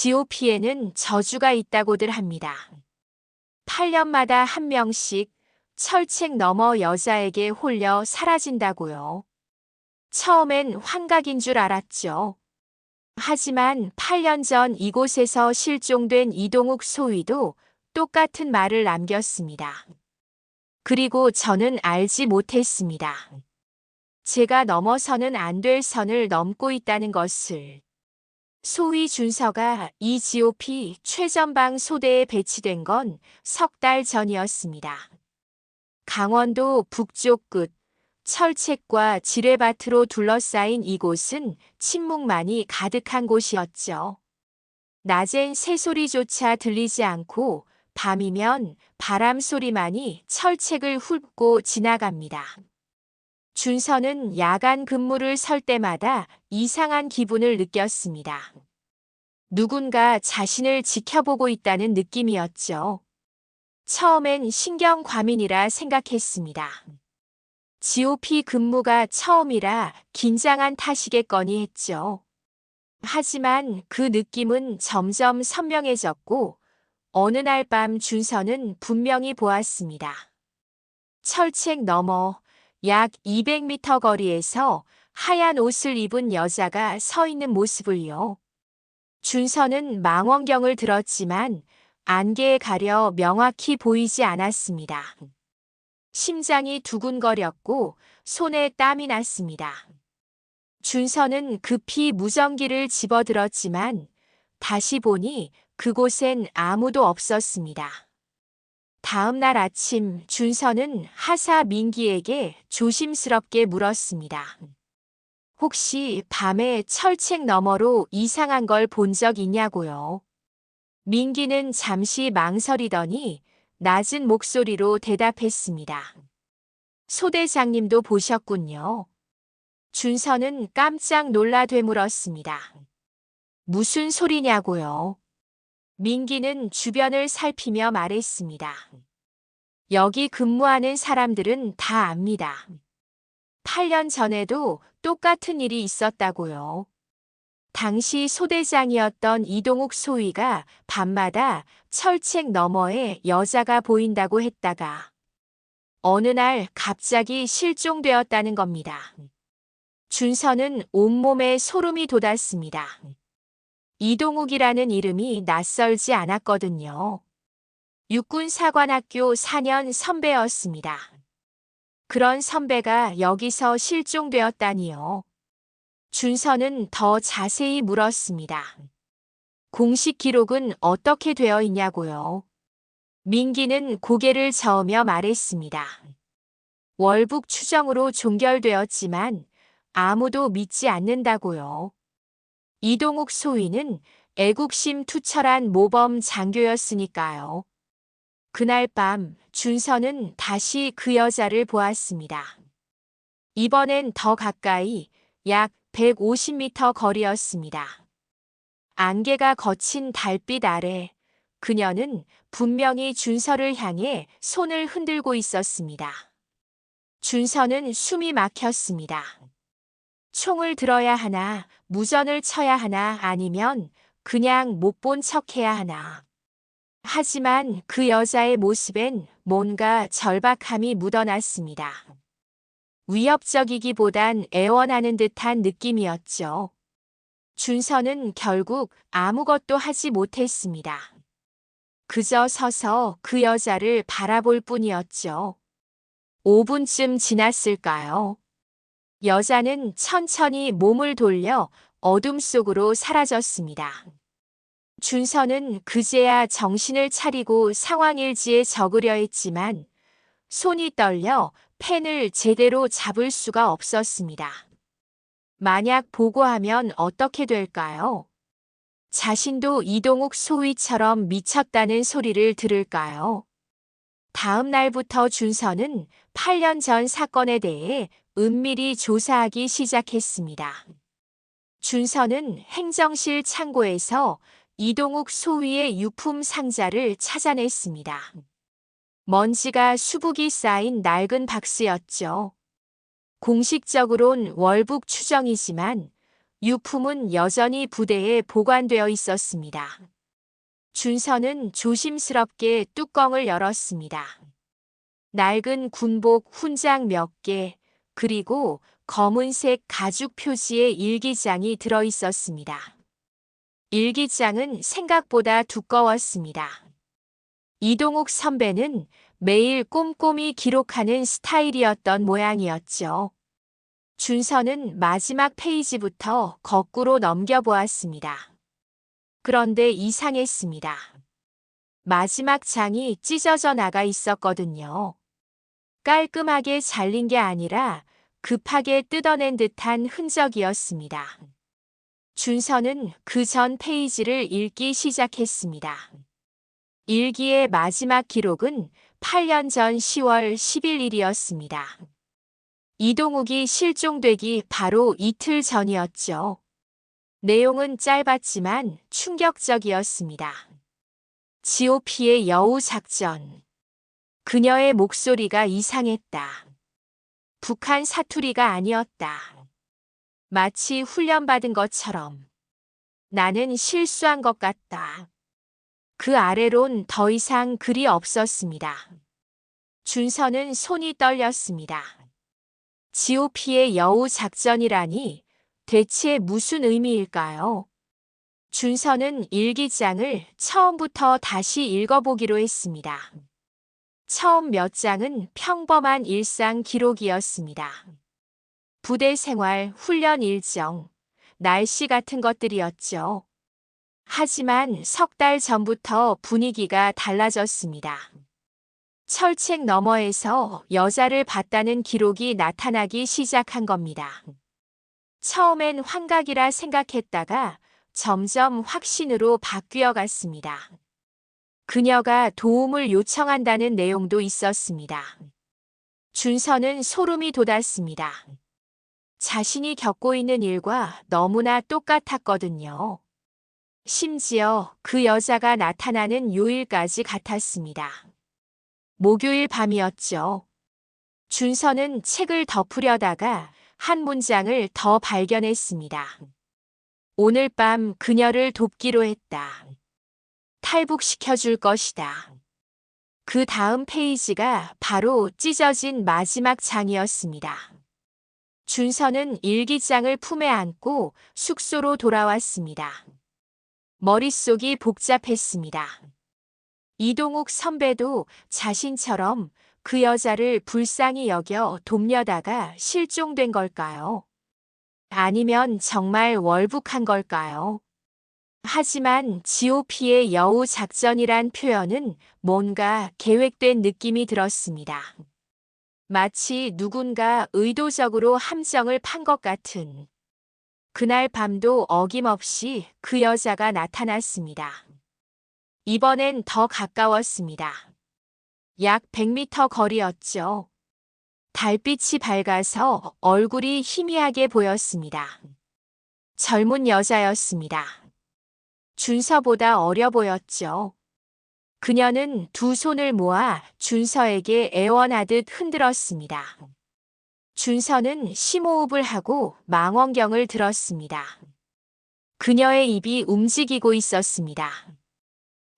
GOP에는 저주가 있다고들 합니다. 8년마다 한 명씩 철책 너머 여자에게 홀려 사라진다고요. 처음엔 환각인 줄 알았죠. 하지만 8년 전 이곳에서 실종된 이동욱 소위도 똑같은 말을 남겼습니다. 그리고 저는 알지 못했습니다. 제가 넘어서는 안 될 선을 넘고 있다는 것을. 소위 준서가 이 GOP 최전방 소대에 배치된 건 석 달 전이었습니다. 강원도 북쪽 끝 철책과 지뢰밭으로 둘러싸인 이곳은 침묵만이 가득한 곳이었죠. 낮엔 새소리조차 들리지 않고 밤이면 바람 소리만이 철책을 훑고 지나갑니다. 준서는 야간 근무를 설 때마다 이상한 기분을 느꼈습니다. 누군가 자신을 지켜보고 있다는 느낌이었죠. 처음엔 신경과민이라 생각했습니다. GOP 근무가 처음이라 긴장한 탓이겠거니 했죠. 하지만 그 느낌은 점점 선명해졌고 어느 날 밤 준서는 분명히 보았습니다. 철책 너머 약 200m 거리에서 하얀 옷을 입은 여자가 서 있는 모습을요. 준서는 망원경을 들었지만 안개에 가려 명확히 보이지 않았습니다. 심장이 두근거렸고 손에 땀이 났습니다. 준서는 급히 무전기를 집어들었지만 다시 보니 그곳엔 아무도 없었습니다. 다음 날 아침 준서는 하사 민기에게 조심스럽게 물었습니다. 혹시 밤에 철책 너머로 이상한 걸 본 적 있냐고요? 민기는 잠시 망설이더니 낮은 목소리로 대답했습니다. 소대장님도 보셨군요. 준서는 깜짝 놀라 되물었습니다. 무슨 소리냐고요? 민기는 주변을 살피며 말했습니다. 여기 근무하는 사람들은 다 압니다. 8년 전에도 똑같은 일이 있었다고요. 당시 소대장이었던 이동욱 소위가 밤마다 철책 너머에 여자가 보인다고 했다가 어느 날 갑자기 실종되었다는 겁니다. 준서는 온몸에 소름이 돋았습니다. 이동욱이라는 이름이 낯설지 않았거든요. 육군사관학교 4년 선배였습니다. 그런 선배가 여기서 실종되었다니요. 준서는 더 자세히 물었습니다. 공식 기록은 어떻게 되어 있냐고요? 민기는 고개를 저으며 말했습니다. 월북 추정으로 종결되었지만 아무도 믿지 않는다고요. 이동욱 소위는 애국심 투철한 모범 장교였으니까요. 그날 밤 준서는 다시 그 여자를 보았습니다. 이번엔 더 가까이 약 150m 거리였습니다. 안개가 거친 달빛 아래 그녀는 분명히 준서를 향해 손을 흔들고 있었습니다. 준서는 숨이 막혔습니다. 총을 들어야 하나, 무전을 쳐야 하나, 아니면 그냥 못 본 척해야 하나. 하지만 그 여자의 모습엔 뭔가 절박함이 묻어났습니다. 위협적이기보단 애원하는 듯한 느낌이었죠. 준서는 결국 아무것도 하지 못했습니다. 그저 서서 그 여자를 바라볼 뿐이었죠. 5분쯤 지났을까요? 여자는 천천히 몸을 돌려 어둠 속으로 사라졌습니다. 준서는 그제야 정신을 차리고 상황일지에 적으려 했지만 손이 떨려 펜을 제대로 잡을 수가 없었습니다. 만약 보고하면 어떻게 될까요? 자신도 이동욱 소위처럼 미쳤다는 소리를 들을까요? 다음 날부터 준서는 8년 전 사건에 대해 은밀히 조사하기 시작했습니다. 준서는 행정실 창고에서 이동욱 소위의 유품 상자를 찾아냈습니다. 먼지가 수북이 쌓인 낡은 박스였죠. 공식적으론 월북 추정이지만 유품은 여전히 부대에 보관되어 있었습니다. 준서는 조심스럽게 뚜껑을 열었습니다. 낡은 군복 훈장 몇 개, 그리고 검은색 가죽 표지의 일기장이 들어 있었습니다. 일기장은 생각보다 두꺼웠습니다. 이동욱 선배는 매일 꼼꼼히 기록하는 스타일이었던 모양이었죠. 준서는 마지막 페이지부터 거꾸로 넘겨보았습니다. 그런데 이상했습니다. 마지막 장이 찢어져 나가 있었거든요. 깔끔하게 잘린 게 아니라 급하게 뜯어낸 듯한 흔적이었습니다. 준서는 그 전 페이지를 읽기 시작했습니다. 일기의 마지막 기록은 8년 전 10월 11일이었습니다. 이동욱이 실종되기 바로 이틀 전이었죠. 내용은 짧았지만 충격적이었습니다. GOP의 여우 작전. 그녀의 목소리가 이상했다. 북한 사투리가 아니었다. 마치 훈련받은 것처럼. 나는 실수한 것 같다. 그 아래론 더 이상 글이 없었습니다. 준서는 손이 떨렸습니다. GOP의 여우 작전이라니 대체 무슨 의미일까요? 준서는 일기장을 처음부터 다시 읽어보기로 했습니다. 처음 몇 장은 평범한 일상 기록이었습니다. 부대 생활, 훈련 일정, 날씨 같은 것들이었죠. 하지만 석 달 전부터 분위기가 달라졌습니다. 철책 너머에서 여자를 봤다는 기록이 나타나기 시작한 겁니다. 처음엔 환각이라 생각했다가 점점 확신으로 바뀌어 갔습니다. 그녀가 도움을 요청한다는 내용도 있었습니다. 준서는 소름이 돋았습니다. 자신이 겪고 있는 일과 너무나 똑같았거든요. 심지어 그 여자가 나타나는 요일까지 같았습니다. 목요일 밤이었죠. 준서는 책을 덮으려다가 한 문장을 더 발견했습니다. 오늘 밤 그녀를 돕기로 했다. 탈북시켜줄 것이다. 그 다음 페이지가 바로 찢어진 마지막 장이었습니다. 준서는 일기장을 품에 안고 숙소로 돌아왔습니다. 머릿속이 복잡했습니다. 이동욱 선배도 자신처럼 그 여자를 불쌍히 여겨 돕려다가 실종된 걸까요? 아니면 정말 월북한 걸까요? 하지만 GOP의 여우 작전이란 표현은 뭔가 계획된 느낌이 들었습니다. 마치 누군가 의도적으로 함정을 판 것 같은. 그날 밤도 어김없이 그 여자가 나타났습니다. 이번엔 더 가까웠습니다. 약 100m 거리였죠. 달빛이 밝아서 얼굴이 희미하게 보였습니다. 젊은 여자였습니다. 준서보다 어려 보였죠. 그녀는 두 손을 모아 준서에게 애원하듯 흔들었습니다. 준서는 심호흡을 하고 망원경을 들었습니다. 그녀의 입이 움직이고 있었습니다.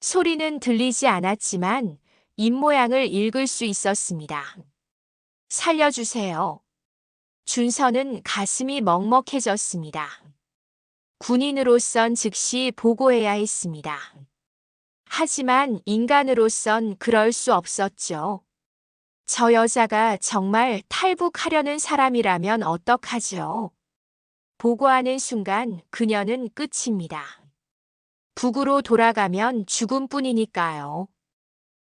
소리는 들리지 않았지만 입모양을 읽을 수 있었습니다. 살려주세요. 준서는 가슴이 먹먹해졌습니다. 군인으로선 즉시 보고해야 했습니다. 하지만 인간으로선 그럴 수 없었죠. 저 여자가 정말 탈북하려는 사람이라면 어떡하죠? 보고하는 순간 그녀는 끝입니다. 북으로 돌아가면 죽음뿐이니까요.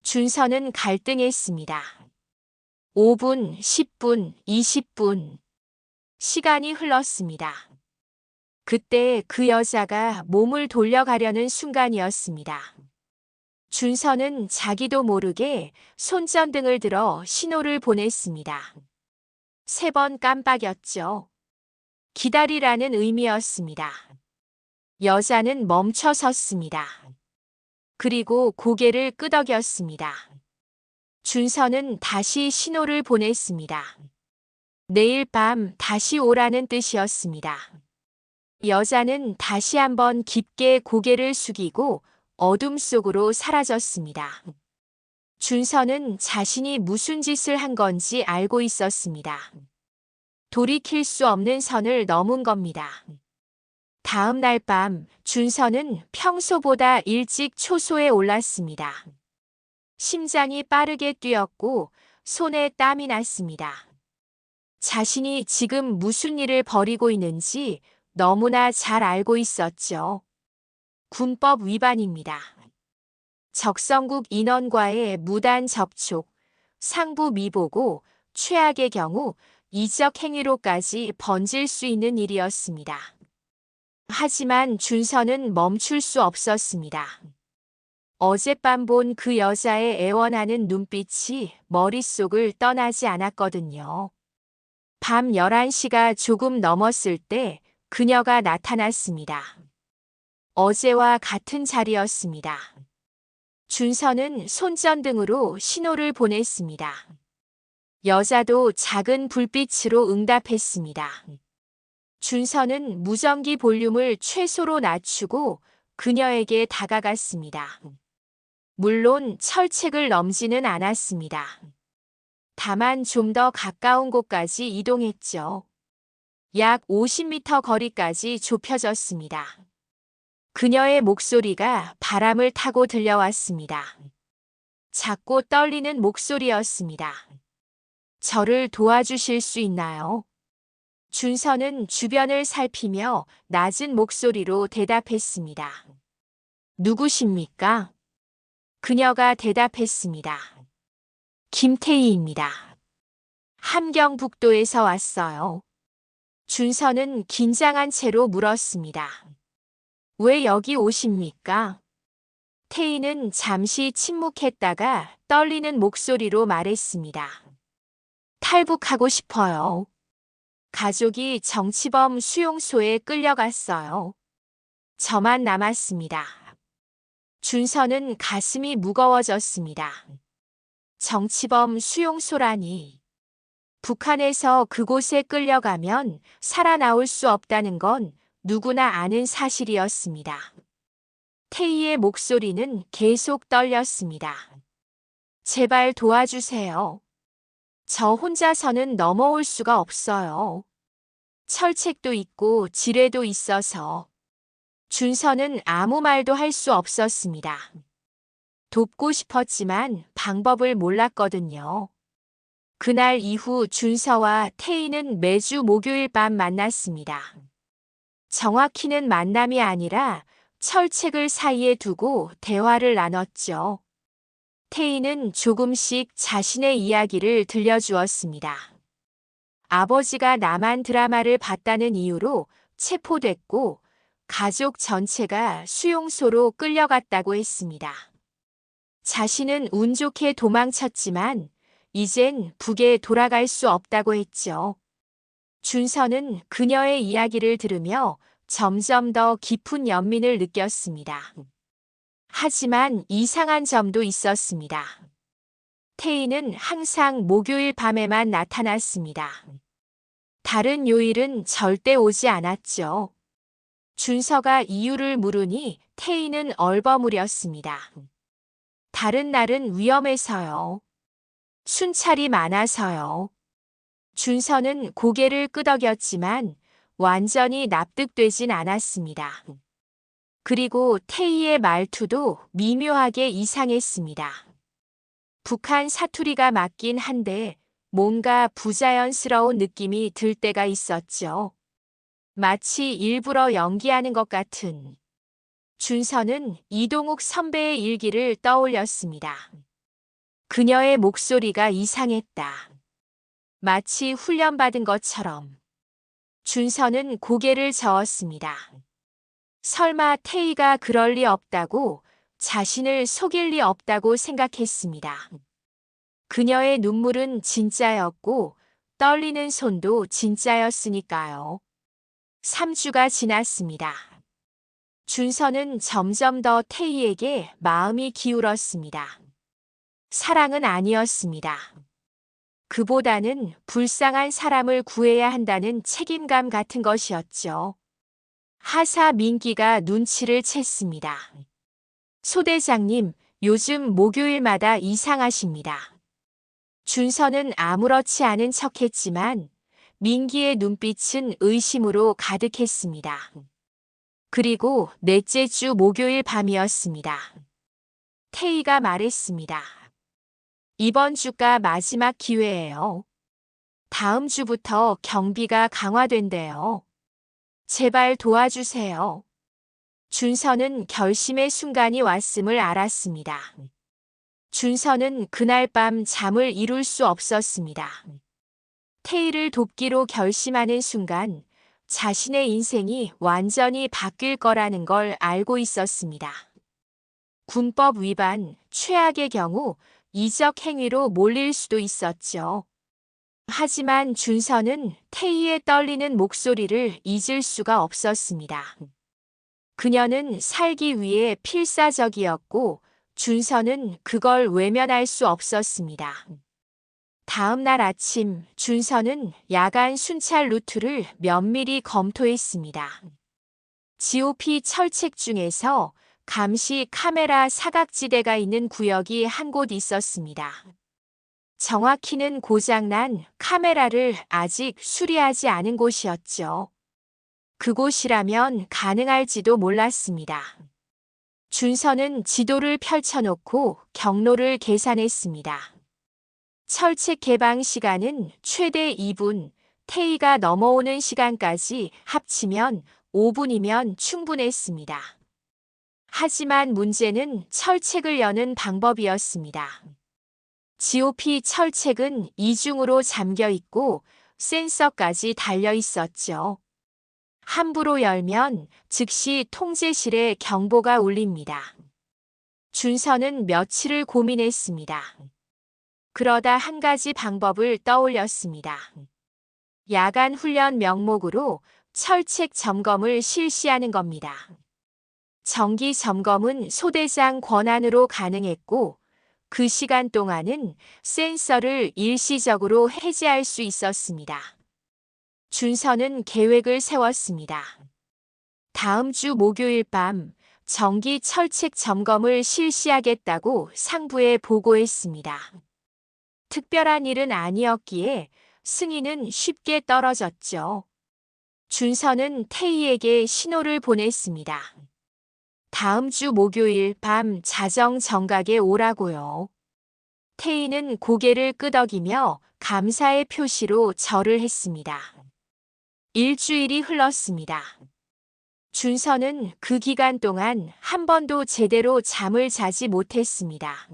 준서는 갈등했습니다. 5분, 10분, 20분. 시간이 흘렀습니다. 그때 그 여자가 몸을 돌려가려는 순간이었습니다. 준서는 자기도 모르게 손전등을 들어 신호를 보냈습니다. 3번 깜빡였죠. 기다리라는 의미였습니다. 여자는 멈춰 섰습니다. 그리고 고개를 끄덕였습니다. 준서는 다시 신호를 보냈습니다. 내일 밤 다시 오라는 뜻이었습니다. 여자는 다시 한번 깊게 고개를 숙이고 어둠 속으로 사라졌습니다. 준서는 자신이 무슨 짓을 한 건지 알고 있었습니다. 돌이킬 수 없는 선을 넘은 겁니다. 다음 날 밤 준서는 평소보다 일찍 초소에 올랐습니다. 심장이 빠르게 뛰었고 손에 땀이 났습니다. 자신이 지금 무슨 일을 벌이고 있는지 너무나 잘 알고 있었죠. 군법 위반입니다. 적성국 인원과의 무단 접촉, 상부 미보고, 최악의 경우 이적 행위로까지 번질 수 있는 일이었습니다. 하지만 준서는 멈출 수 없었습니다. 어젯밤 본 그 여자의 애원하는 눈빛이 머릿속을 떠나지 않았거든요. 밤 11시가 조금 넘었을 때 그녀가 나타났습니다. 어제와 같은 자리였습니다. 준서는 손전등으로 신호를 보냈습니다. 여자도 작은 불빛으로 응답했습니다. 준서는 무전기 볼륨을 최소로 낮추고 그녀에게 다가갔습니다. 물론 철책을 넘지는 않았습니다. 다만 좀 더 가까운 곳까지 이동했죠. 약 50m 거리까지 좁혀졌습니다. 그녀의 목소리가 바람을 타고 들려왔습니다. 작고 떨리는 목소리였습니다. 저를 도와주실 수 있나요? 준서는 주변을 살피며 낮은 목소리로 대답했습니다. 누구십니까? 그녀가 대답했습니다. 김태희입니다. 함경북도에서 왔어요. 준서는 긴장한 채로 물었습니다. 왜 여기 오십니까? 태희는 잠시 침묵했다가 떨리는 목소리로 말했습니다. 탈북하고 싶어요. 가족이 정치범 수용소에 끌려갔어요. 저만 남았습니다. 준서는 가슴이 무거워졌습니다. 정치범 수용소라니. 북한에서 그곳에 끌려가면 살아나올 수 없다는 건 누구나 아는 사실이었습니다. 태희의 목소리는 계속 떨렸습니다. 제발 도와주세요. 저 혼자서는 넘어올 수가 없어요. 철책도 있고 지뢰도 있어서. 준서는 아무 말도 할 수 없었습니다. 돕고 싶었지만 방법을 몰랐거든요. 그날 이후 준서와 태희는 매주 목요일 밤 만났습니다. 정확히는 만남이 아니라 철책을 사이에 두고 대화를 나눴죠. 태희는 조금씩 자신의 이야기를 들려주었습니다. 아버지가 남한 드라마를 봤다는 이유로 체포됐고 가족 전체가 수용소로 끌려갔다고 했습니다. 자신은 운 좋게 도망쳤지만 이젠 북에 돌아갈 수 없다고 했죠. 준서는 그녀의 이야기를 들으며 점점 더 깊은 연민을 느꼈습니다. 하지만 이상한 점도 있었습니다. 태희는 항상 목요일 밤에만 나타났습니다. 다른 요일은 절대 오지 않았죠. 준서가 이유를 물으니 태희는 얼버무렸습니다. 다른 날은 위험해서요. 순찰이 많아서요. 준서는 고개를 끄덕였지만 완전히 납득되진 않았습니다. 그리고 태희의 말투도 미묘하게 이상했습니다. 북한 사투리가 맞긴 한데 뭔가 부자연스러운 느낌이 들 때가 있었죠. 마치 일부러 연기하는 것 같은. 준서는 이동욱 선배의 일기를 떠올렸습니다. 그녀의 목소리가 이상했다. 마치 훈련받은 것처럼. 준서는 고개를 저었습니다. 설마 태희가 그럴 리 없다고, 자신을 속일 리 없다고 생각했습니다. 그녀의 눈물은 진짜였고 떨리는 손도 진짜였으니까요. 3주가 지났습니다. 준서는 점점 더 태희에게 마음이 기울었습니다. 사랑은 아니었습니다. 그보다는 불쌍한 사람을 구해야 한다는 책임감 같은 것이었죠. 하사 민기가 눈치를 챘습니다. 소대장님, 요즘 목요일마다 이상하십니다. 준서는 아무렇지 않은 척했지만 민기의 눈빛은 의심으로 가득했습니다. 그리고 넷째 주 목요일 밤이었습니다. 태희가 말했습니다. 이번 주가 마지막 기회예요. 다음 주부터 경비가 강화된대요. 제발 도와주세요. 준서는 결심의 순간이 왔음을 알았습니다. 준서는 그날 밤 잠을 이룰 수 없었습니다. 태희를 돕기로 결심하는 순간 자신의 인생이 완전히 바뀔 거라는 걸 알고 있었습니다. 군법 위반, 최악의 경우 이적 행위로 몰릴 수도 있었죠. 하지만 준서는 태희의 떨리는 목소리를 잊을 수가 없었습니다. 그녀는 살기 위해 필사적이었고 준서는 그걸 외면할 수 없었습니다. 다음 날 아침 준서는 야간 순찰 루트를 면밀히 검토했습니다. GOP 철책 중에서 감시 카메라 사각지대가 있는 구역이 한 곳 있었습니다. 정확히는 고장난 카메라를 아직 수리하지 않은 곳이었죠. 그곳이라면 가능할지도 몰랐습니다. 준서는 지도를 펼쳐놓고 경로를 계산했습니다. 철책 개방 시간은 최대 2분, 태희가 넘어오는 시간까지 합치면 5분이면 충분했습니다. 하지만 문제는 철책을 여는 방법이었습니다. GOP 철책은 이중으로 잠겨 있고 센서까지 달려 있었죠. 함부로 열면 즉시 통제실에 경보가 울립니다. 준서는 며칠을 고민했습니다. 그러다 한 가지 방법을 떠올렸습니다. 야간 훈련 명목으로 철책 점검을 실시하는 겁니다. 정기 점검은 소대장 권한으로 가능했고 그 시간 동안은 센서를 일시적으로 해제할 수 있었습니다. 준서는 계획을 세웠습니다. 다음 주 목요일 밤 정기 철책 점검을 실시하겠다고 상부에 보고했습니다. 특별한 일은 아니었기에 승인은 쉽게 떨어졌죠. 준서는 태희에게 신호를 보냈습니다. 다음 주 목요일 밤 자정 정각에 오라고요. 태희는 고개를 끄덕이며 감사의 표시로 절을 했습니다. 일주일이 흘렀습니다. 준서는 그 기간 동안 한 번도 제대로 잠을 자지 못했습니다.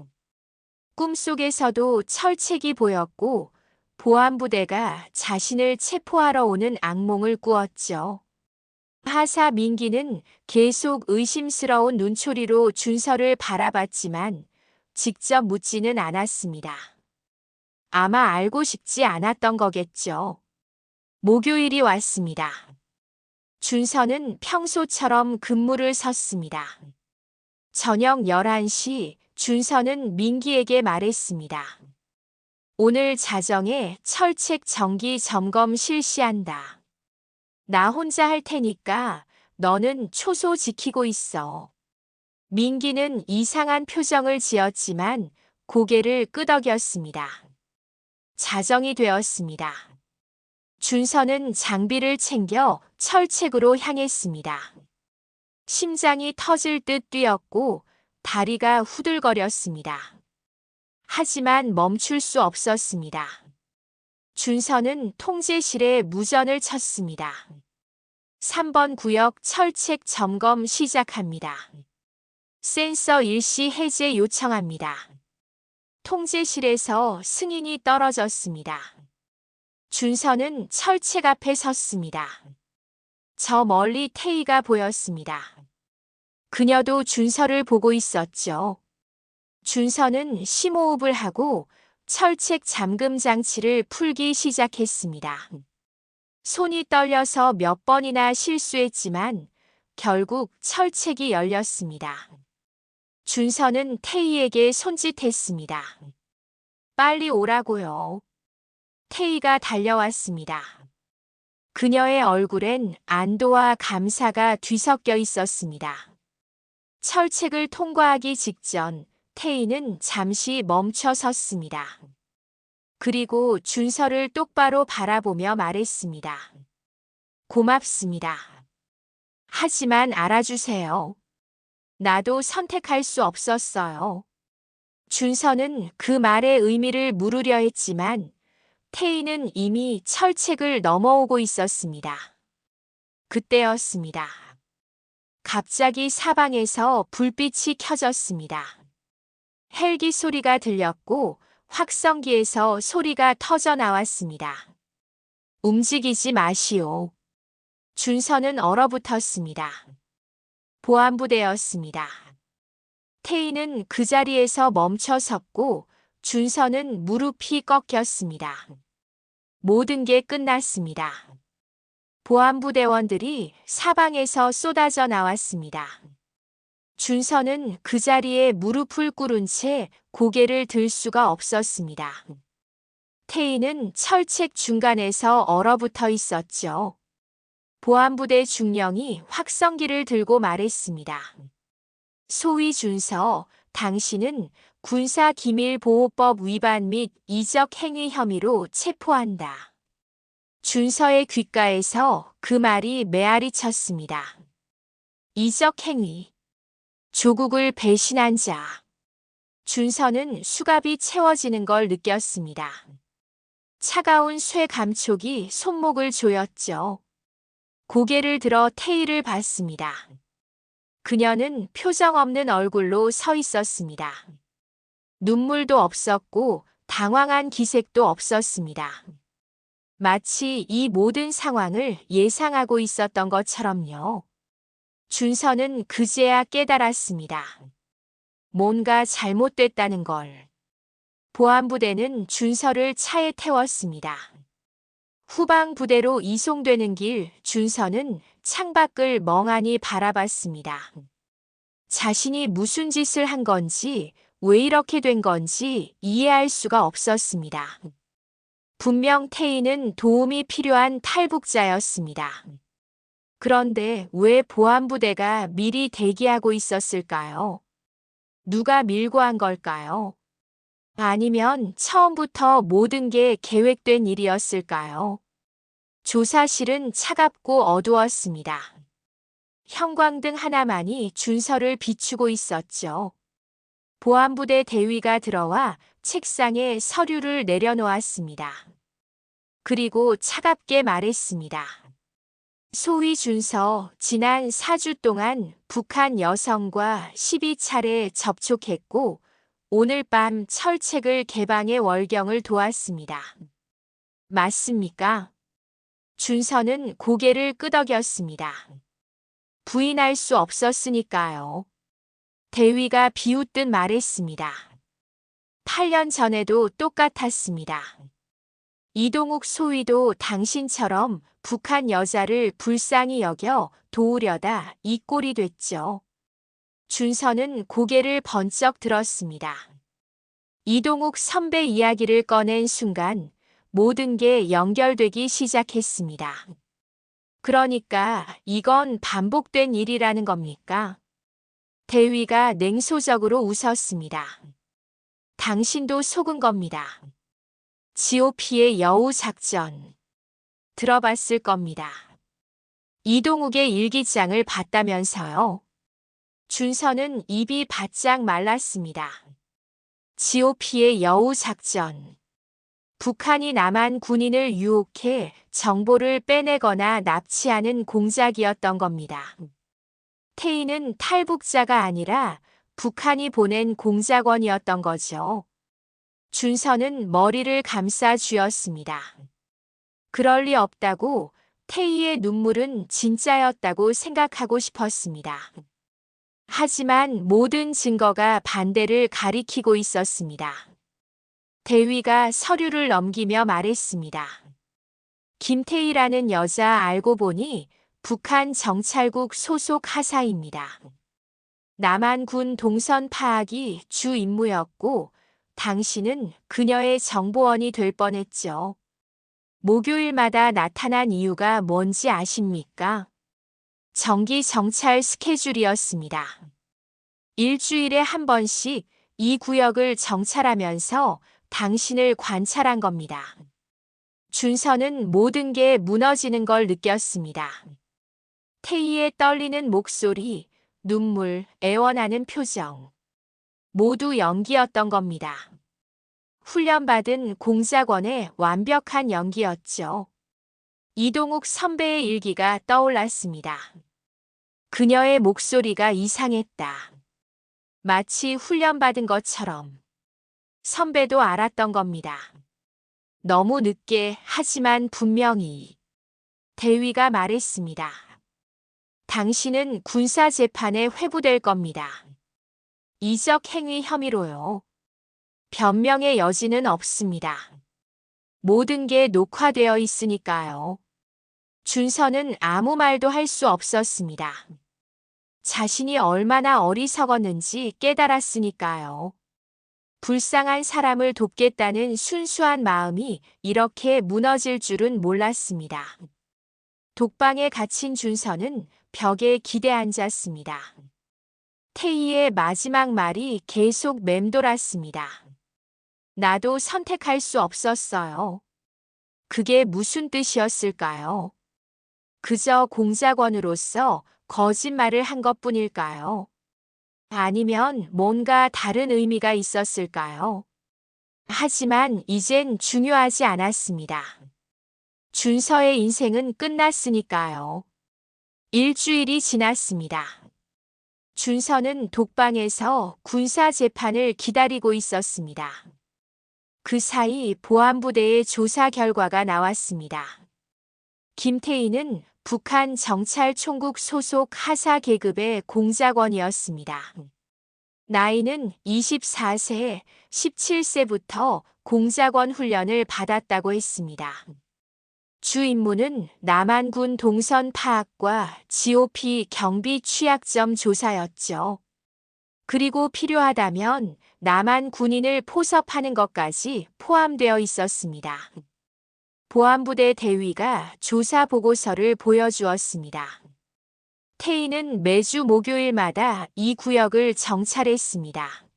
꿈속에서도 철책이 보였고 보안부대가 자신을 체포하러 오는 악몽을 꾸었죠. 하사 민기는 계속 의심스러운 눈초리로 준서를 바라봤지만 직접 묻지는 않았습니다. 아마 알고 싶지 않았던 거겠죠. 목요일이 왔습니다. 준서는 평소처럼 근무를 섰습니다. 저녁 11시 준서는 민기에게 말했습니다. 오늘 자정에 철책 정기 점검 실시한다. 나 혼자 할 테니까 너는 초소 지키고 있어. 민기는 이상한 표정을 지었지만 고개를 끄덕였습니다. 자정이 되었습니다. 준서는 장비를 챙겨 철책으로 향했습니다. 심장이 터질 듯 뛰었고 다리가 후들거렸습니다. 하지만 멈출 수 없었습니다. 준서는 통제실에 무전을 쳤습니다. 3번 구역 철책 점검 시작합니다. 센서 일시 해제 요청합니다. 통제실에서 승인이 떨어졌습니다. 준서는 철책 앞에 섰습니다. 저 멀리 태희가 보였습니다. 그녀도 준서를 보고 있었죠. 준서는 심호흡을 하고 철책 잠금 장치를 풀기 시작했습니다. 손이 떨려서 몇 번이나 실수했지만 결국 철책이 열렸습니다. 준서는 태희에게 손짓했습니다. 빨리 오라고요. 태희가 달려왔습니다. 그녀의 얼굴엔 안도와 감사가 뒤섞여 있었습니다. 철책을 통과하기 직전 태희는 잠시 멈춰 섰습니다. 그리고 준서를 똑바로 바라보며 말했습니다. 고맙습니다. 하지만 알아주세요. 나도 선택할 수 없었어요. 준서는 그 말의 의미를 물으려 했지만 태희는 이미 철책을 넘어오고 있었습니다. 그때였습니다. 갑자기 사방에서 불빛이 켜졌습니다. 헬기 소리가 들렸고 확성기에서 소리가 터져 나왔습니다. 움직이지 마시오. 준서는 얼어붙었습니다. 보안부대였습니다. 태희는 그 자리에서 멈춰 섰고 준서는 무릎이 꺾였습니다. 모든 게 끝났습니다. 보안부대원들이 사방에서 쏟아져 나왔습니다. 준서는 그 자리에 무릎을 꿇은 채 고개를 들 수가 없었습니다. 태희는 철책 중간에서 얼어붙어 있었죠. 보안부대 중령이 확성기를 들고 말했습니다. 소위 준서, 당신은 군사기밀보호법 위반 및 이적 행위 혐의로 체포한다. 준서의 귓가에서 그 말이 메아리 쳤습니다. 이적 행위. 조국을 배신한 자. 준서는 수갑이 채워지는 걸 느꼈습니다. 차가운 쇠 감촉이 손목을 조였죠. 고개를 들어 태희를 봤습니다. 그녀는 표정 없는 얼굴로 서 있었습니다. 눈물도 없었고 당황한 기색도 없었습니다. 마치 이 모든 상황을 예상하고 있었던 것처럼요. 준서는 그제야 깨달았습니다. 뭔가 잘못됐다는 걸. 보안부대는 준서를 차에 태웠습니다. 후방 부대로 이송되는 길 준서는 창밖을 멍하니 바라봤습니다. 자신이 무슨 짓을 한 건지, 왜 이렇게 된 건지 이해할 수가 없었습니다. 분명 태희는 도움이 필요한 탈북자였습니다. 그런데 왜 보안부대가 미리 대기하고 있었을까요? 누가 밀고 한 걸까요? 아니면 처음부터 모든 게 계획된 일이었을까요? 조사실은 차갑고 어두웠습니다. 형광등 하나만이 준서를 비추고 있었죠. 보안부대 대위가 들어와 책상에 서류를 내려놓았습니다. 그리고 차갑게 말했습니다. 소위 준서, 지난 4주 동안 북한 여성과 12차례 접촉했고 오늘 밤 철책을 개방해 월경을 도왔습니다. 맞습니까? 준서는 고개를 끄덕였습니다. 부인할 수 없었으니까요. 대위가 비웃듯 말했습니다. 8년 전에도 똑같았습니다. 이동욱 소위도 당신처럼 북한 여자를 불쌍히 여겨 도우려다 이 꼴이 됐죠. 준서는 고개를 번쩍 들었습니다. 이동욱 선배 이야기를 꺼낸 순간 모든 게 연결되기 시작했습니다. 그러니까 이건 반복된 일이라는 겁니까? 대위가 냉소적으로 웃었습니다. 당신도 속은 겁니다. GOP의 여우 작전. 들어봤을 겁니다. 이동욱의 일기장을 봤다면서요. 준서는 입이 바짝 말랐습니다. GOP의 여우 작전. 북한이 남한 군인을 유혹해 정보를 빼내거나 납치하는 공작이었던 겁니다. 태희는 탈북자가 아니라 북한이 보낸 공작원이었던 거죠. 준서는 머리를 감싸 쥐었습니다. 그럴 리 없다고, 태희의 눈물은 진짜였다고 생각하고 싶었습니다. 하지만 모든 증거가 반대를 가리키고 있었습니다. 대위가 서류를 넘기며 말했습니다. 김태희라는 여자 알고 보니 북한 정찰국 소속 하사입니다. 남한군 동선 파악이 주 임무였고 당신은 그녀의 정보원이 될 뻔했죠. 목요일마다 나타난 이유가 뭔지 아십니까? 정기 정찰 스케줄이었습니다. 일주일에 한 번씩 이 구역을 정찰하면서 당신을 관찰한 겁니다. 준서는 모든 게 무너지는 걸 느꼈습니다. 태희의 떨리는 목소리, 눈물, 애원하는 표정. 모두 연기였던 겁니다. 훈련받은 공작원의 완벽한 연기였죠. 이동욱 선배의 일기가 떠올랐습니다. 그녀의 목소리가 이상했다. 마치 훈련받은 것처럼. 선배도 알았던 겁니다. 너무 늦게 하지만 분명히. 대위가 말했습니다. 당신은 군사재판에 회부될 겁니다. 이적 행위 혐의로요. 변명의 여지는 없습니다. 모든 게 녹화되어 있으니까요. 준서는 아무 말도 할 수 없었습니다. 자신이 얼마나 어리석었는지 깨달았으니까요. 불쌍한 사람을 돕겠다는 순수한 마음이 이렇게 무너질 줄은 몰랐습니다. 독방에 갇힌 준서는 벽에 기대 앉았습니다. 태희의 마지막 말이 계속 맴돌았습니다. 나도 선택할 수 없었어요. 그게 무슨 뜻이었을까요? 그저 공작원으로서 거짓말을 한 것뿐일까요? 아니면 뭔가 다른 의미가 있었을까요? 하지만 이젠 중요하지 않았습니다. 준서의 인생은 끝났으니까요. 일주일이 지났습니다. 준서는 독방에서 군사재판을 기다리고 있었습니다. 그 사이 보안부대의 조사 결과가 나왔습니다. 김태희는 북한 정찰총국 소속 하사 계급의 공작원이었습니다. 나이는 24세, 17세부터 공작원 훈련을 받았다고 했습니다. 주 임무는 남한군 동선 파악과 GOP 경비 취약점 조사였죠. 그리고 필요하다면 남한 군인을 포섭하는 것까지 포함되어 있었습니다. 보안부대 대위가 조사 보고서를 보여주었습니다. 태희는 매주 목요일마다 이 구역을 정찰했습니다.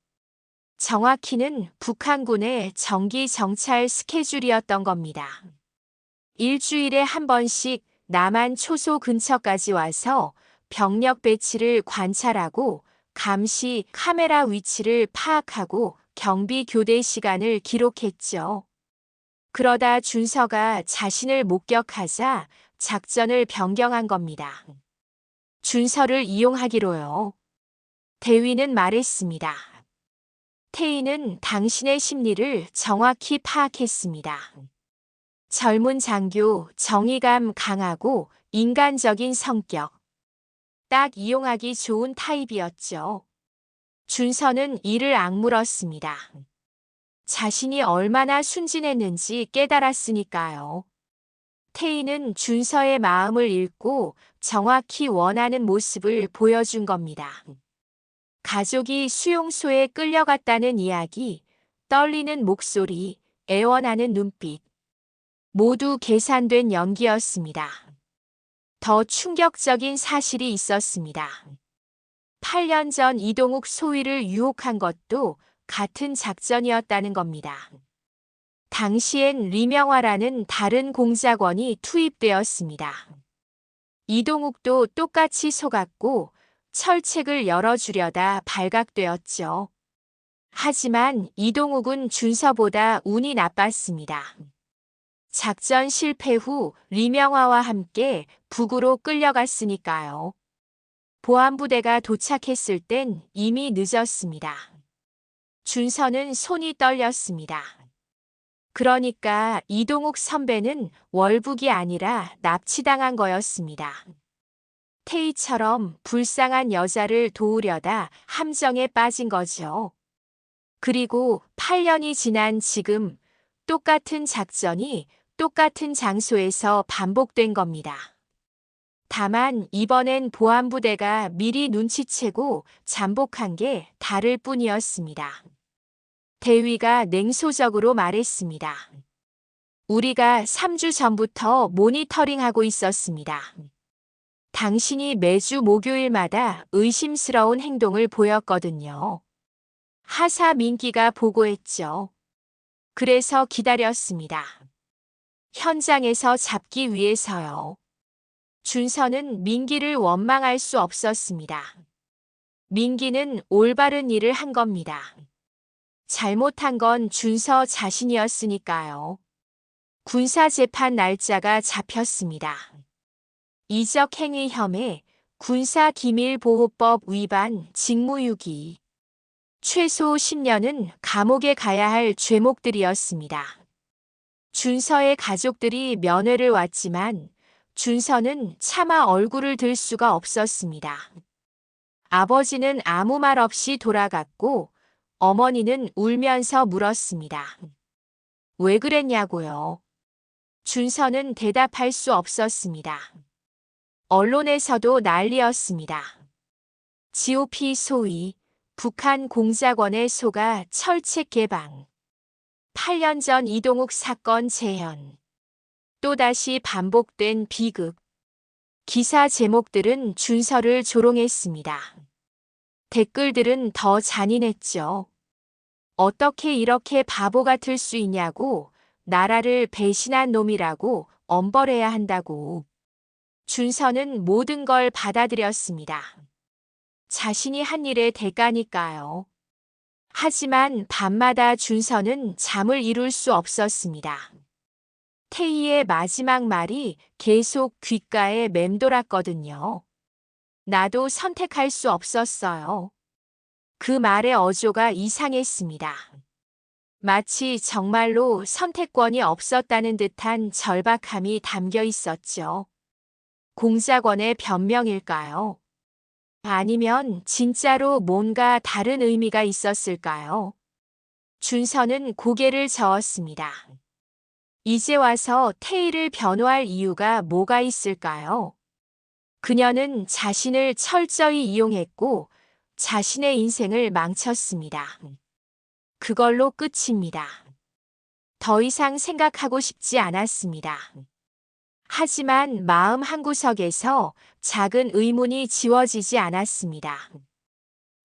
정확히는 북한군의 정기 정찰 스케줄이었던 겁니다. 일주일에 한 번씩 남한 초소 근처까지 와서 병력 배치를 관찰하고 감시 카메라 위치를 파악하고 경비 교대 시간을 기록했죠. 그러다 준서가 자신을 목격하자 작전을 변경한 겁니다. 준서를 이용하기로요. 대위는 말했습니다. 태희는 당신의 심리를 정확히 파악했습니다. 젊은 장교, 정의감 강하고 인간적인 성격. 딱 이용하기 좋은 타입이었죠. 준서는 이를 악물었습니다. 자신이 얼마나 순진했는지 깨달았으니까요. 태희는 준서의 마음을 읽고 정확히 원하는 모습을 보여준 겁니다. 가족이 수용소에 끌려갔다는 이야기, 떨리는 목소리, 애원하는 눈빛. 모두 계산된 연기였습니다. 더 충격적인 사실이 있었습니다. 8년 전 이동욱 소위를 유혹한 것도 같은 작전이었다는 겁니다. 당시엔 리명화라는 다른 공작원이 투입되었습니다. 이동욱도 똑같이 속았고 철책을 열어주려다 발각되었죠. 하지만 이동욱은 준서보다 운이 나빴습니다. 작전 실패 후 리명화와 함께 북으로 끌려갔으니까요. 보안부대가 도착했을 땐 이미 늦었습니다. 준서는 손이 떨렸습니다. 그러니까 이동욱 선배는 월북이 아니라 납치당한 거였습니다. 태희처럼 불쌍한 여자를 도우려다 함정에 빠진 거죠. 그리고 8년이 지난 지금 똑같은 작전이 똑같은 장소에서 반복된 겁니다. 다만 이번엔 보안부대가 미리 눈치채고 잠복한 게 다를 뿐이었습니다. 대위가 냉소적으로 말했습니다. 우리가 3주 전부터 모니터링하고 있었습니다. 당신이 매주 목요일마다 의심스러운 행동을 보였거든요. 하사 민기가 보고했죠. 그래서 기다렸습니다. 현장에서 잡기 위해서요. 준서는 민기를 원망할 수 없었습니다. 민기는 올바른 일을 한 겁니다. 잘못한 건 준서 자신이었으니까요. 군사재판 날짜가 잡혔습니다. 이적행위 혐의, 군사기밀보호법 위반, 직무유기. 최소 10년은 감옥에 가야 할 죄목들이었습니다. 준서의 가족들이 면회를 왔지만 준서는 차마 얼굴을 들 수가 없었습니다. 아버지는 아무 말 없이 돌아갔고 어머니는 울면서 물었습니다. 왜 그랬냐고요? 준서는 대답할 수 없었습니다. 언론에서도 난리였습니다. GOP 소위 북한 공작원의 소가 철책 개방. 8년 전 이동욱 사건 재현. 또다시 반복된 비극. 기사 제목들은 준서를 조롱했습니다. 댓글들은 더 잔인했죠. 어떻게 이렇게 바보 같을 수 있냐고, 나라를 배신한 놈이라고, 엄벌해야 한다고. 준서는 모든 걸 받아들였습니다. 자신이 한 일의 대가니까요. 하지만 밤마다 준서는 잠을 이룰 수 없었습니다. 태희의 마지막 말이 계속 귓가에 맴돌았거든요. 나도 선택할 수 없었어요. 그 말의 어조가 이상했습니다. 마치 정말로 선택권이 없었다는 듯한 절박함이 담겨 있었죠. 공작원의 변명일까요? 아니면 진짜로 뭔가 다른 의미가 있었을까요? 준서는 고개를 저었습니다. 이제 와서 태희를 변호할 이유가 뭐가 있을까요? 그녀는 자신을 철저히 이용했고 자신의 인생을 망쳤습니다. 그걸로 끝입니다. 더 이상 생각하고 싶지 않았습니다. 하지만 마음 한구석에서 작은 의문이 지워지지 않았습니다.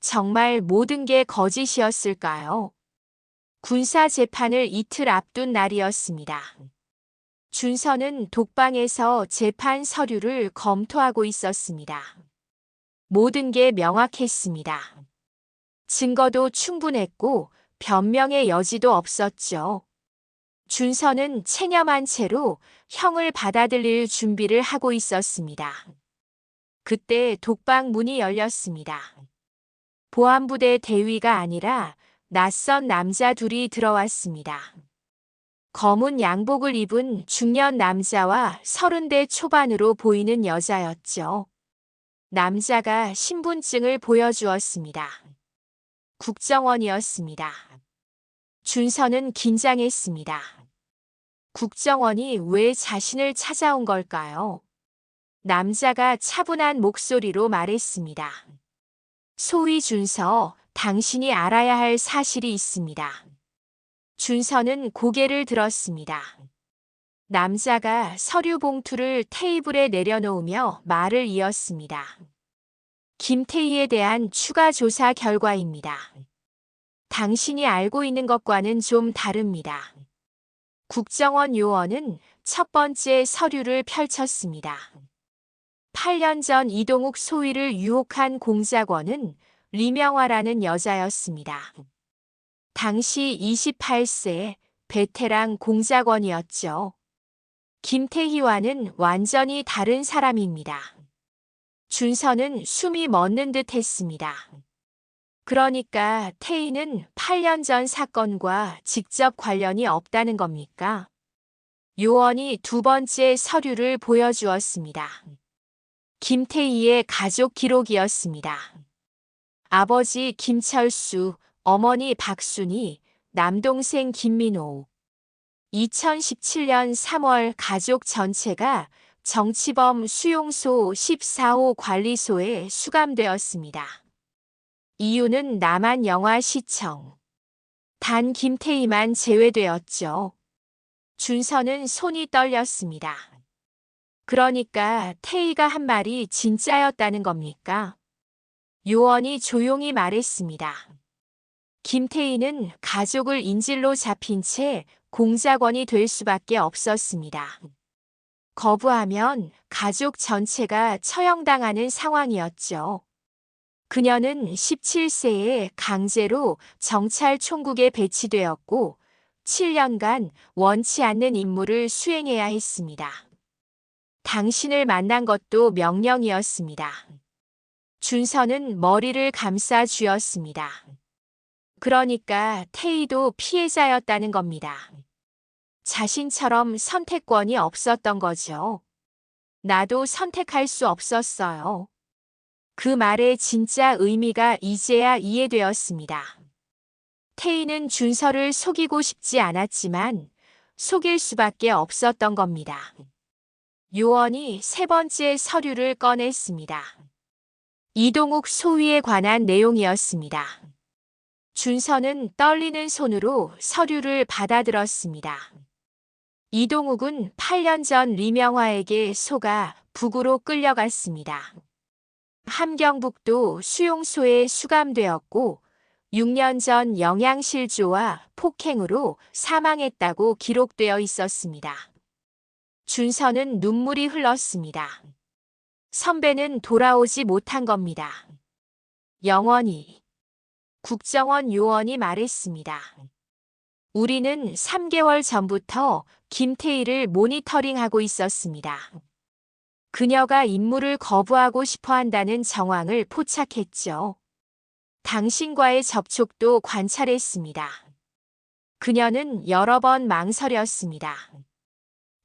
정말 모든 게 거짓이었을까요? 군사재판을 이틀 앞둔 날이었습니다. 준서는 독방에서 재판 서류를 검토하고 있었습니다. 모든 게 명확했습니다. 증거도 충분했고 변명의 여지도 없었죠. 준서는 체념한 채로 형을 받아들일 준비를 하고 있었습니다. 그때 독방 문이 열렸습니다. 보안부대 대위가 아니라 낯선 남자 둘이 들어왔습니다. 검은 양복을 입은 중년 남자와 30대 초반으로 보이는 여자였죠. 남자가 신분증을 보여주었습니다. 국정원이었습니다. 준서는 긴장했습니다. 국정원이 왜 자신을 찾아온 걸까요? 남자가 차분한 목소리로 말했습니다. 소위 준서, 당신이 알아야 할 사실이 있습니다. 준서는 고개를 들었습니다. 남자가 서류 봉투를 테이블에 내려놓으며 말을 이었습니다. 김태희에 대한 추가 조사 결과입니다. 당신이 알고 있는 것과는 좀 다릅니다. 국정원 요원은 첫 번째 서류를 펼쳤습니다. 8년 전 이동욱 소위를 유혹한 공작원은 리명화라는 여자였습니다. 당시 28세 베테랑 공작원이었죠. 김태희와는 완전히 다른 사람입니다. 준서는 숨이 멎는 듯 했습니다. 그러니까 태희는 8년 전 사건과 직접 관련이 없다는 겁니까? 요원이 두 번째 서류를 보여주었습니다. 김태희의 가족 기록이었습니다. 아버지 김철수, 어머니 박순희, 남동생 김민호. 2017년 3월 가족 전체가 정치범 수용소 14호 관리소에 수감되었습니다. 이유는 남한 영화 시청. 단 김태희만 제외되었죠. 준서는 손이 떨렸습니다. 그러니까 태희가 한 말이 진짜였다는 겁니까? 요원이 조용히 말했습니다. 김태희는 가족을 인질로 잡힌 채 공작원이 될 수밖에 없었습니다. 거부하면 가족 전체가 처형당하는 상황이었죠. 그녀는 17세에 강제로 정찰 총국에 배치되었고 7년간 원치 않는 임무를 수행해야 했습니다. 당신을 만난 것도 명령이었습니다. 준서는 머리를 감싸 쥐었습니다. 그러니까 태희도 피해자였다는 겁니다. 자신처럼 선택권이 없었던 거죠. 나도 선택할 수 없었어요. 그 말의 진짜 의미가 이제야 이해되었습니다. 태희는 준서를 속이고 싶지 않았지만 속일 수밖에 없었던 겁니다. 요원이 세 번째 서류를 꺼냈습니다. 이동욱 소위에 관한 내용이었습니다. 준서는 떨리는 손으로 서류를 받아들었습니다. 이동욱은 8년 전 리명화에게 속아 북으로 끌려갔습니다. 함경북도 수용소에 수감되었고 6년 전 영양실조와 폭행으로 사망했다고 기록되어 있었습니다. 준서는 눈물이 흘렀습니다. 선배는 돌아오지 못한 겁니다. 영원히. 국정원 요원이 말했습니다. 우리는 3개월 전부터 김태희를 모니터링하고 있었습니다. 그녀가 임무를 거부하고 싶어 한다는 정황을 포착했죠. 당신과의 접촉도 관찰했습니다. 그녀는 여러 번 망설였습니다.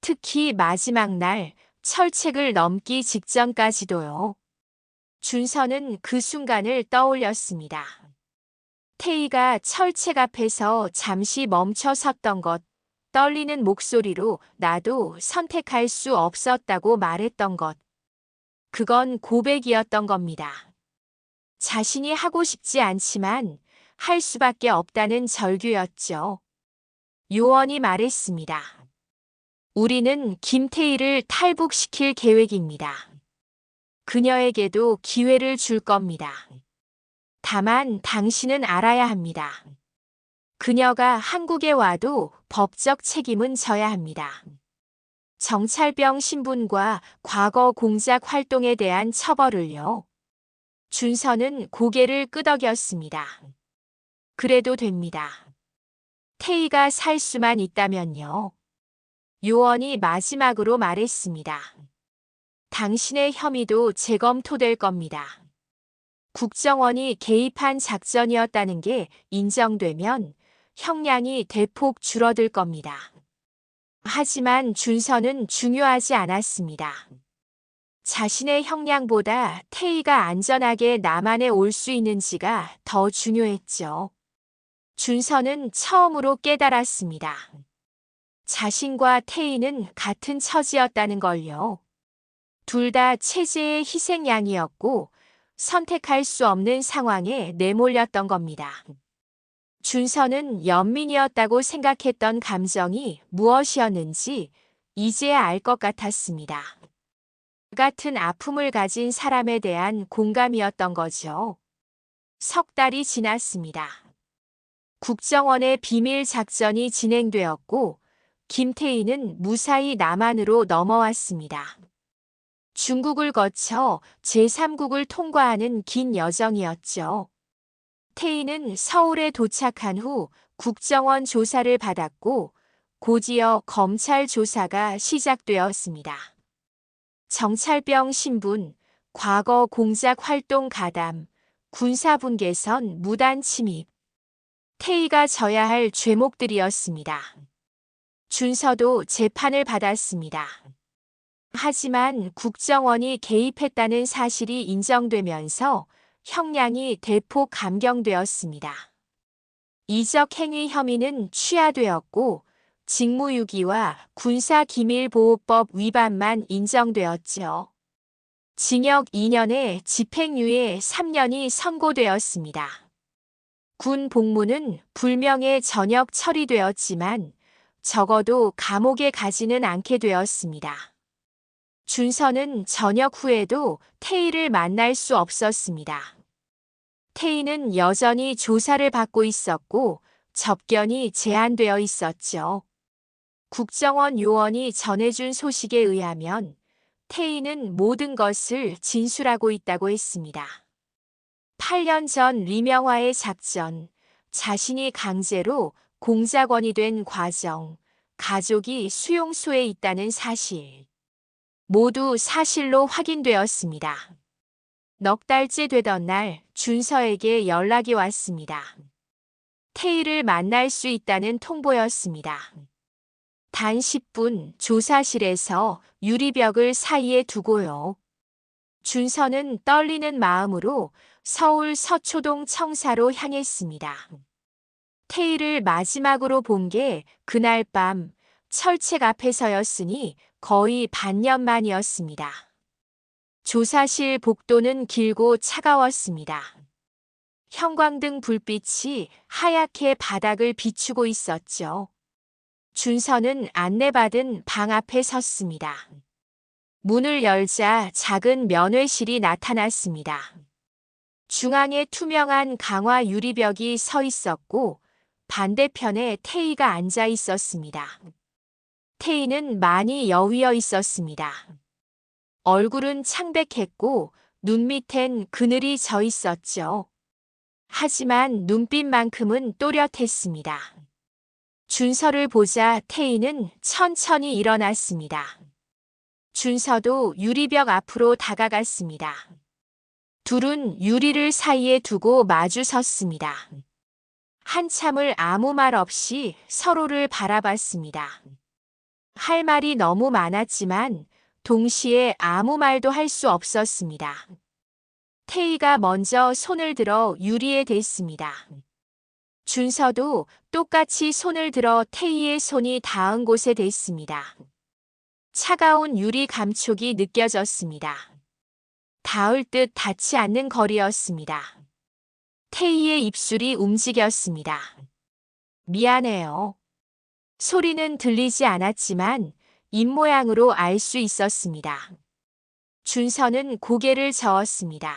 특히 마지막 날 철책을 넘기 직전까지도요. 준서는 그 순간을 떠올렸습니다. 태희가 철책 앞에서 잠시 멈춰 섰던 것, 떨리는 목소리로 나도 선택할 수 없었다고 말했던 것. 그건 고백이었던 겁니다. 자신이 하고 싶지 않지만 할 수밖에 없다는 절규였죠. 요원이 말했습니다. 우리는 김태희를 탈북시킬 계획입니다. 그녀에게도 기회를 줄 겁니다. 다만 당신은 알아야 합니다. 그녀가 한국에 와도 법적 책임은 져야 합니다. 정찰병 신분과 과거 공작 활동에 대한 처벌을요. 준서는 고개를 끄덕였습니다. 그래도 됩니다. 태희가 살 수만 있다면요. 요원이 마지막으로 말했습니다. 당신의 혐의도 재검토될 겁니다. 국정원이 개입한 작전이었다는 게 인정되면 형량이 대폭 줄어들 겁니다. 하지만 준서는 중요하지 않았습니다. 자신의 형량보다 태희가 안전하게 남한에 올 수 있는지가 더 중요했죠. 준서는 처음으로 깨달았습니다. 자신과 태희는 같은 처지였다는 걸요. 둘 다 체제의 희생양이었고 선택할 수 없는 상황에 내몰렸던 겁니다. 준서는 연민이었다고 생각했던 감정이 무엇이었는지 이제야 알 것 같았습니다. 같은 아픔을 가진 사람에 대한 공감이었던 거죠. 석 달이 지났습니다. 국정원의 비밀 작전이 진행되었고 김태희는 무사히 남한으로 넘어왔습니다. 중국을 거쳐 제3국을 통과하는 긴 여정이었죠. 태희는 서울에 도착한 후 국정원 조사를 받았고 고지역 검찰 조사가 시작되었습니다. 정찰병 신분, 과거 공작 활동 가담, 군사분계선 무단 침입. 태희가 져야 할 죄목들이었습니다. 준서도 재판을 받았습니다. 하지만 국정원이 개입했다는 사실이 인정되면서 형량이 대폭 감경되었습니다. 이적행위 혐의는 취하되었고 직무유기와 군사기밀보호법 위반만 인정되었죠. 징역 2년에 집행유예 3년이 선고되었습니다. 군 복무는 불명예 전역 처리되었지만 적어도 감옥에 가지는 않게 되었습니다. 준서는 저녁 후에도 태희를 만날 수 없었습니다. 태희는 여전히 조사를 받고 있었고 접견이 제한되어 있었죠. 국정원 요원이 전해준 소식에 의하면 태희는 모든 것을 진술하고 있다고 했습니다. 8년 전 리명화의 작전, 자신이 강제로 공작원이 된 과정, 가족이 수용소에 있다는 사실. 모두 사실로 확인되었습니다. 넉 달째 되던 날 준서에게 연락이 왔습니다. 태희를 만날 수 있다는 통보였습니다. 단 10분 조사실에서 유리벽을 사이에 두고요. 준서는 떨리는 마음으로 서울 서초동 청사로 향했습니다. 태희를 마지막으로 본 게 그날 밤 철책 앞에서였으니 거의 반년 만이었습니다. 조사실 복도는 길고 차가웠습니다. 형광등 불빛이 하얗게 바닥을 비추고 있었죠. 준서는 안내받은 방 앞에 섰습니다. 문을 열자 작은 면회실이 나타났습니다. 중앙에 투명한 강화 유리벽이 서 있었고 반대편에 태희가 앉아 있었습니다. 태희는 많이 여위어 있었습니다. 얼굴은 창백했고 눈 밑엔 그늘이 져 있었죠. 하지만 눈빛만큼은 또렷했습니다. 준서를 보자 태희는 천천히 일어났습니다. 준서도 유리벽 앞으로 다가갔습니다. 둘은 유리를 사이에 두고 마주 섰습니다. 한참을 아무 말 없이 서로를 바라봤습니다. 할 말이 너무 많았지만 동시에 아무 말도 할 수 없었습니다. 태희가 먼저 손을 들어 유리에 댔습니다. 준서도 똑같이 손을 들어 태희의 손이 닿은 곳에 댔습니다. 차가운 유리 감촉이 느껴졌습니다. 닿을 듯 닿지 않는 거리였습니다. 태희의 입술이 움직였습니다. 미안해요. 소리는 들리지 않았지만 입모양으로 알 수 있었습니다. 준서는 고개를 저었습니다.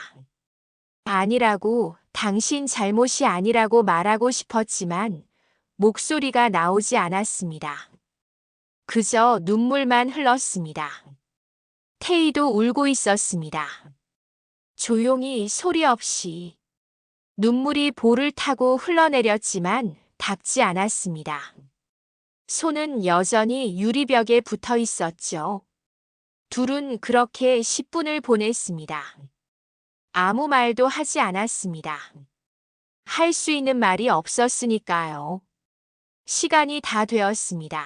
아니라고, 당신 잘못이 아니라고 말하고 싶었지만 목소리가 나오지 않았습니다. 그저 눈물만 흘렀습니다. 태희도 울고 있었습니다. 조용히 소리 없이. 눈물이 볼을 타고 흘러내렸지만 닿지 않았습니다. 손은 여전히 유리벽에 붙어 있었죠. 둘은 그렇게 10분을 보냈습니다. 아무 말도 하지 않았습니다. 할 수 있는 말이 없었으니까요. 시간이 다 되었습니다.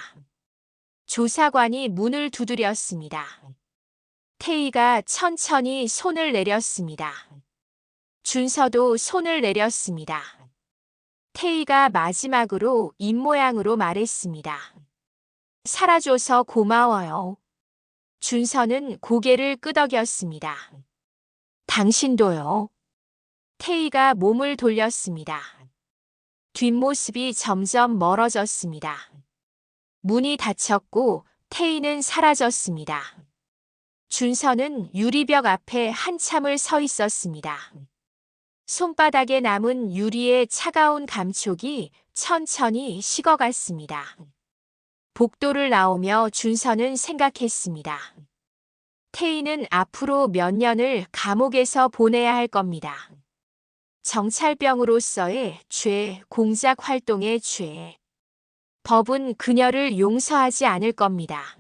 조사관이 문을 두드렸습니다. 태희가 천천히 손을 내렸습니다. 준서도 손을 내렸습니다. 태희가 마지막으로 입모양으로 말했습니다. 살아줘서 고마워요. 준서는 고개를 끄덕였습니다. 당신도요. 태희가 몸을 돌렸습니다. 뒷모습이 점점 멀어졌습니다. 문이 닫혔고 태희는 사라졌습니다. 준서는 유리벽 앞에 한참을 서 있었습니다. 손바닥에 남은 유리의 차가운 감촉이 천천히 식어갔습니다. 복도를 나오며 준서는 생각했습니다. 태희는 앞으로 몇 년을 감옥에서 보내야 할 겁니다. 정찰병으로서의 죄, 공작 활동의 죄. 법은 그녀를 용서하지 않을 겁니다.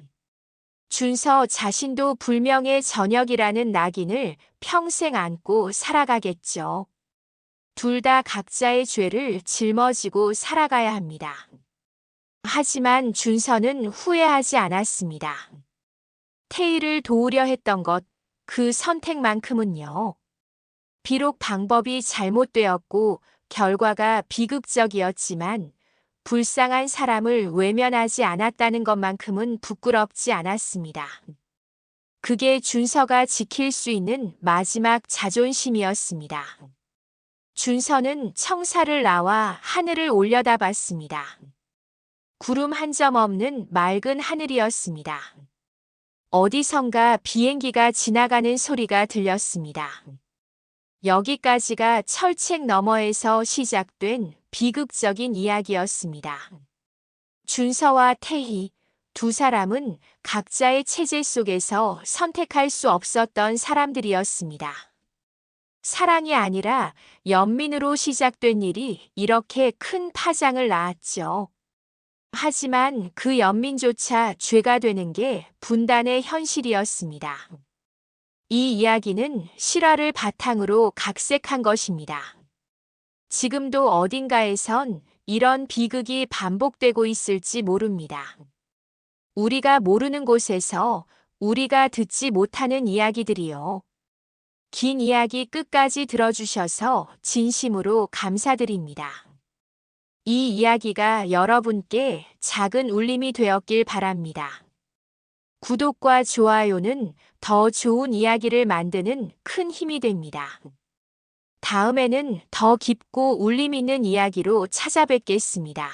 준서 자신도 불명예 전역이라는 낙인을 평생 안고 살아가겠죠. 둘 다 각자의 죄를 짊어지고 살아가야 합니다. 하지만 준서는 후회하지 않았습니다. 태희를 도우려 했던 것, 그 선택만큼은요. 비록 방법이 잘못되었고 결과가 비극적이었지만 불쌍한 사람을 외면하지 않았다는 것만큼은 부끄럽지 않았습니다. 그게 준서가 지킬 수 있는 마지막 자존심이었습니다. 준서는 청사를 나와 하늘을 올려다봤습니다. 구름 한 점 없는 맑은 하늘이었습니다. 어디선가 비행기가 지나가는 소리가 들렸습니다. 여기까지가 철책 너머에서 시작된 비극적인 이야기였습니다. 준서와 태희, 두 사람은 각자의 체제 속에서 선택할 수 없었던 사람들이었습니다. 사랑이 아니라 연민으로 시작된 일이 이렇게 큰 파장을 낳았죠. 하지만 그 연민조차 죄가 되는 게 분단의 현실이었습니다. 이 이야기는 실화를 바탕으로 각색한 것입니다. 지금도 어딘가에선 이런 비극이 반복되고 있을지 모릅니다. 우리가 모르는 곳에서 우리가 듣지 못하는 이야기들이요. 긴 이야기 끝까지 들어주셔서 진심으로 감사드립니다. 이 이야기가 여러분께 작은 울림이 되었길 바랍니다. 구독과 좋아요는 더 좋은 이야기를 만드는 큰 힘이 됩니다. 다음에는 더 깊고 울림 있는 이야기로 찾아뵙겠습니다.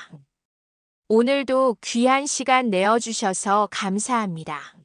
오늘도 귀한 시간 내어주셔서 감사합니다.